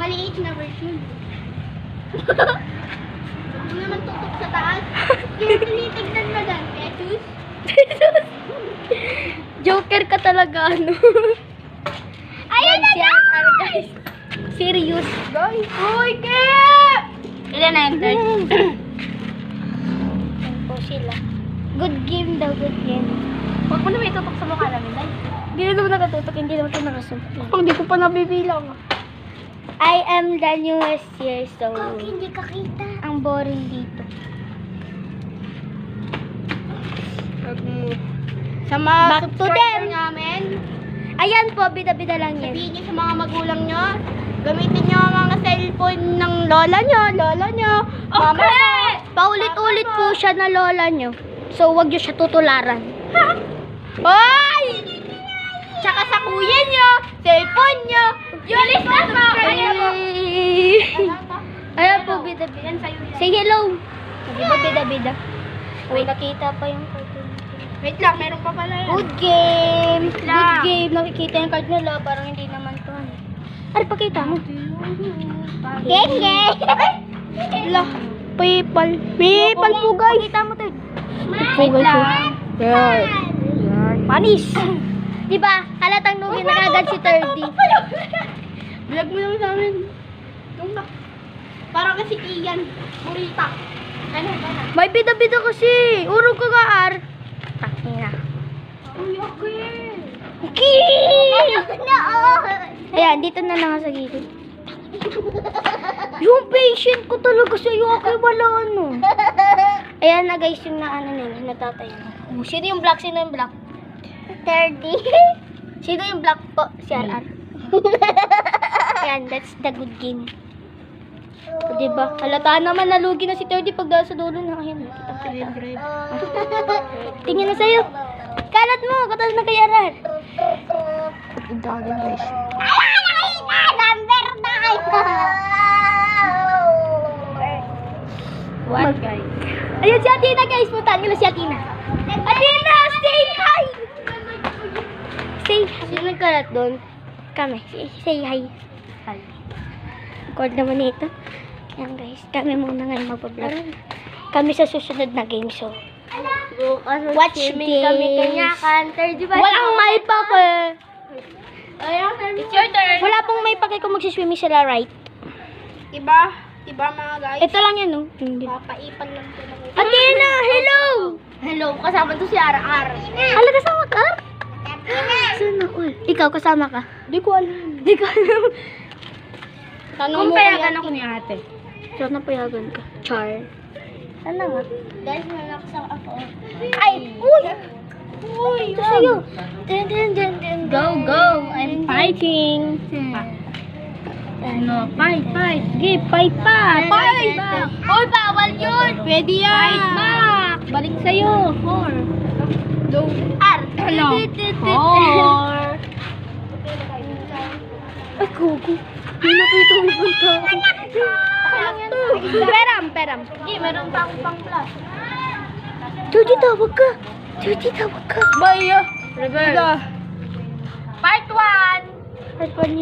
Maliit na version. Huwag mo naman tutok sa taas. Kaya tinitignan mo dyan. Petus. Joker ka talaga, ano? Ayun na Yan, ano guys? Serious. guys. Uy, Kep! Ilan na yung third? Yan po sila. Good game daw, good game. Huwag mo naman itutok sa mukha namin, dahil. Hindi na naman nakatutok, hindi naman ito nakasumpin. Hindi ko pa nabibilang. I am the newest year, so Hindi ka kita. ang boring dito. Sa mga Back to subscriber them. namin, Ayan po, bida-bida lang yan. sabihin niyo sa mga magulang nyo, gamitin niyo ang mga cellphone ng lola nyo, mama nyo. Paulit-ulit po siya na lola nyo. So, wag nyo siya tutularan. Hoy! Tsaka sa kuya nyo, cellphone nyo, yulis na subscriber mo. Ayan po, bida-bida. Yan sa'yo yan. Say hello. Di ba bida-bida? Uy, nakita pa yung cartoon. Wait lang, meron pa pala yan. Good game. Wait Good lang. game. Nakikita yung card nila. Parang hindi naman to. Ay, pakita mo. Genge! Lah, PayPal. PayPal po, guys. Pakita mo to. Wait lang. Panis. Di ba? Halatang nugi na agad si 30. Vlog mo naman sa amin. Parang kasi Ian. Burita. Ano? May bida-bida kasi. Urog ka ka, Ar. Takina. Uy, okay. Ayan, dito na lang sa gilid. Yung patient ko talaga sa'yo, okay, wala ano. Ayan na guys, yung naano nila, natatayo. Oh, sino yung black? Sino yung black? 30. Sino yung black po? Si RR. Ayan, that's the good game. O, diba? Halata naman, nalugi na si 30 pag dahil sa dulo na. Ayan, nakita. Tingin na sa'yo. Kalat mo, katulad na kay RR. Dragon guys. Number 9. What? guys. Ayun si Athena guys, puntaan nyo na si Athena. Athena, say hi! Say hi. Sino nagkalat doon? Kami. Say hi. Hi. Record naman ito. Yan guys, kami muna ngayon magpa-vlog. Kami sa susunod na game show. Watch this. Kami kanyakan. 30 ba? Walang may pake. It's your turn. Wala pong may pake kung magsiswimming sila, right? Iba mga guys. Ito lang yan, no? Hindi. Papaipan lang ko ng Athena, hello! Hello, kasama to si Ara-Ar. Hala, kasama ka? Sana all. Ikaw, kasama ka? Di ko alam. Di ko alam. Tanong Kung mo payagan ako ni ate. Sana payagan ka. Char. Ano nga? Guys, nalaksak ako. Ay! Uy! Uy, Ito sa'yo. Dun, dun, dun, dun, Go, dun. go. I'm fighting. Ano? Fight. Give, fight back. Fight back. Oy, bawal yun. Pwede yan. Fight back. Balik sa'yo. Four. Go. Ar! Ano? Four. Ay, kuko. Hindi nakita mo punta ako. Peram. Sige, meron pa akong pang plus. Judy, tawag ka. Judy, tawag ka. Baya. Part 1. Part 1 yun.